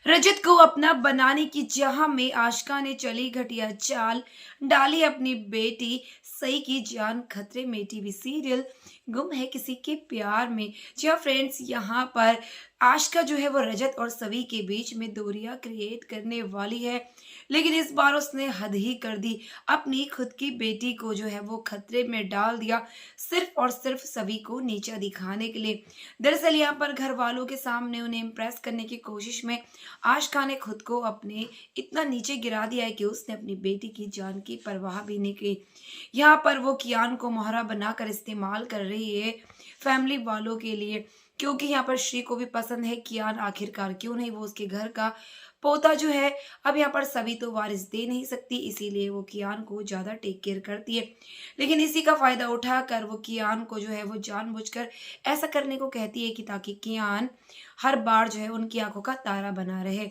रजत को अपना बनाने की चाह में आशिका ने चली घटिया चाल, डाली अपनी बेटी सई की जान खतरे में। टीवी सीरियल गुम है किसी के प्यार में। जी हाँ फ्रेंड्स, यहाँ पर आशिका जो है वो रजत और सवी के बीच में दूरियां क्रिएट करने वाली है, लेकिन इस बार उसने हद ही कर दी। अपनी खुद की बेटी को जो है वो खतरे में डाल दिया, सिर्फ और सिर्फ सभी को नीचा दिखाने के लिए। दरअसल यहाँ पर घर वालों के सामने उन्हें इम्प्रेस करने की कोशिश में आशिका ने खुद को अपने इतना नीचे गिरा दिया है कि उसने अपनी बेटी की जान की परवाह भी नहीं की। यहाँ पर वो कियान को मोहरा बनाकर इस्तेमाल कर रही है फैमिली वालों के लिए, क्योंकि यहाँ पर श्री को भी पसंद है कियान, आखिरकार क्यों नहीं, वो उसके घर का पोता जो है। अब यहाँ पर सभी तो वारिस दे नहीं सकती, इसीलिए वो कियान को ज्यादा टेक केयर करती है। लेकिन इसी का फायदा उठाकर वो कियान को जो है वो जानबूझकर ऐसा करने को कहती है कि ताकि कियान हर बार जो है उनकी आंखों का तारा बना रहे।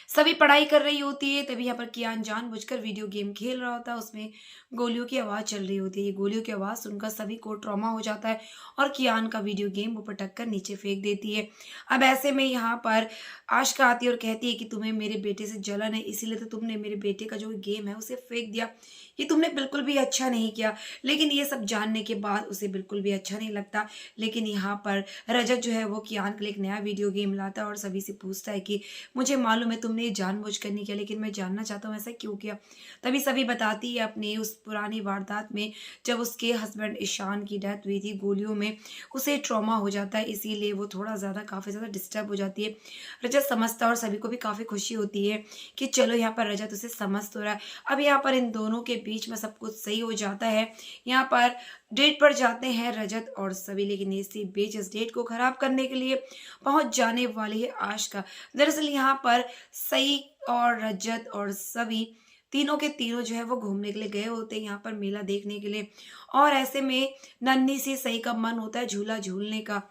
सभी पढ़ाई कर रही होती है, तभी यहाँ पर कियान जानबूझकर वीडियो गेम खेल रहा होता है, उसमें गोलियों की आवाज चल रही होती है। ये गोलियों की आवाज सुनकर सभी को ट्रॉमा हो जाता है और कियान का वीडियो गेम वो पटक कर नीचे फेंक देती है। अब ऐसे में यहाँ पर आशिका आती है और कहती है कि तुम्हें मेरे बेटे से जलन है, इसीलिए तो तुमने मेरे बेटे का जो गेम है उसे फेंक दिया। ये तुमने बिल्कुल भी अच्छा नहीं किया। लेकिन ये सब जानने के बाद उसे बिल्कुल भी अच्छा नहीं लगता। लेकिन यहाँ पर रजत जो है वो कियान के लिए एक नया वीडियो गेम लाता है और सभी से पूछता है कि मुझे मालूम है तुमने ये जानबूझकर नहीं किया, लेकिन मैं जानना चाहता हूँ ऐसा क्यों किया। तभी सभी बताती है अपनी उस पुरानी वारदात में जब उसके हस्बैंड ईशान की डेथ हुई थी गोलियों में, उसे ट्रॉमा हो जाता है, इसीलिए वो थोड़ा ज़्यादा काफ़ी ज़्यादा डिस्टर्ब हो जाती है। रजत समझता है और सभी को भी काफ़ी खुशी होती है कि चलो यहाँ पर रजत उसे समझ तो रहा है। अब यहाँ पर इन दोनों के बीच में सब कुछ सही हो जाता है। यहाँ पर डेट पर जाते हैं रजत और सभी, लेकिन इसी बीच इस डेट को खराब करने के लिए पहुंच जाने वाली है आशिका। दरअसल यहाँ पर सई और रजत और सभी तीनों के तीनों जो है वो घूमने के लिए गए होते हैं यहाँ पर मेला देखने के लिए, और ऐसे में नन्ही सी सई का मन होता है झूला झूलने का।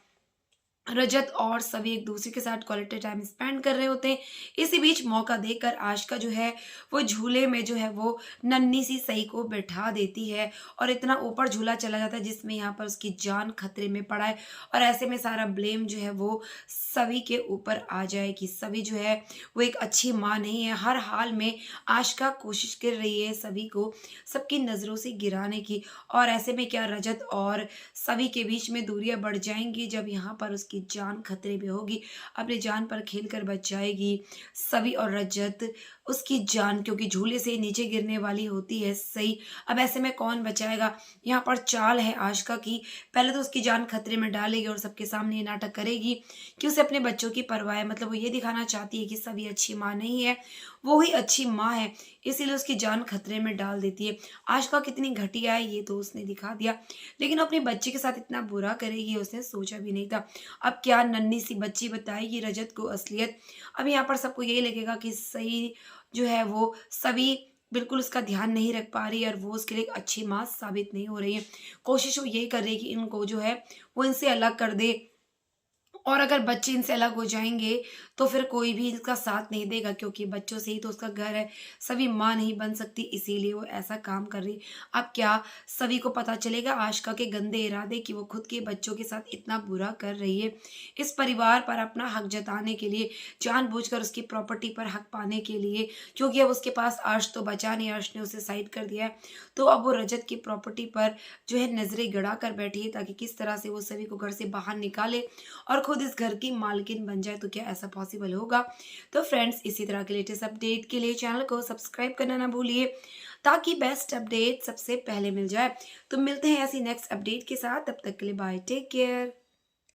रजत और सभी एक दूसरे के साथ क्वालिटी टाइम स्पेंड कर रहे होते हैं। इसी बीच मौका देकर आशिका जो है वो झूले में जो है वो नन्ही सी सई को बैठा देती है और इतना ऊपर झूला चला जाता है जिसमें यहाँ पर उसकी जान खतरे में पड़ा है। और ऐसे में सारा ब्लेम जो है वो सभी के ऊपर आ जाए कि सभी जो है वो एक अच्छी माँ नहीं है। हर हाल में आशिका कोशिश कर रही है सभी को सबकी नज़रों से गिराने की, और ऐसे में क्या रजत और सभी के बीच में दूरियां बढ़ जाएंगी जब यहाँ पर उसकी जान खतरे में होगी। अपनी जान पर खेलकर बच जाएगी सभी और रजत उसकी जान, क्योंकि झूले से नीचे गिरने वाली होती है सही। अब ऐसे में कौन बचाएगा। यहाँ पर चाल है आशिका की, पहले तो उसकी जान खतरे में डालेगी और सबके सामने ये नाटक करेगी कि उसे अपने बच्चों की परवाह है। मतलब वो ये दिखाना चाहती है कि सभी अच्छी माँ नहीं है, वो ही अच्छी माँ है, इसीलिए उसकी जान खतरे में डाल देती है। आशिका कितनी घटिया है ये तो उसने दिखा दिया, लेकिन अपने बच्चे के साथ इतना बुरा करेगी उसने सोचा भी नहीं था। अब क्या नन्ही सी बच्ची बताएगी रजत को असलियत। अब यहाँ पर सबको यही लगेगा कि सही जो है वो सभी बिल्कुल उसका ध्यान नहीं रख पा रही है और वो उसके लिए एक अच्छी माँ साबित नहीं हो रही है। कोशिश वो यही कर रही है कि इनको जो है वो इनसे अलग कर दे, और अगर बच्चे इनसे अलग हो जाएंगे तो फिर कोई भी इसका साथ नहीं देगा, क्योंकि बच्चों से ही तो उसका घर है। सभी माँ नहीं बन सकती, इसीलिए वो ऐसा काम कर रही। अब क्या सभी को पता चलेगा आशिका के गंदे इरादे कि वो खुद के बच्चों के साथ इतना बुरा कर रही है। इस परिवार पर अपना हक जताने के लिए, जानबूझकर उसकी प्रॉपर्टी पर हक पाने के लिए, क्योंकि अब उसके पास अर्श तो बचा नहीं, अर्श ने उसे साइड कर दिया है, तो अब वो रजत की प्रॉपर्टी पर जो है नजरें गड़ा कर बैठी है ताकि किस तरह से वो सभी को घर से बाहर निकाले और खुद इस घर की मालकिन बन जाए। तो क्या ऐसा पॉसिबल होगा। तो फ्रेंड्स, इसी तरह के लेटेस्ट अपडेट के लिए चैनल को सब्सक्राइब करना ना भूलिए ताकि बेस्ट अपडेट सबसे पहले मिल जाए। तो मिलते हैं ऐसी नेक्स्ट अपडेट के साथ, तब तक के लिए बाय, टेक केयर।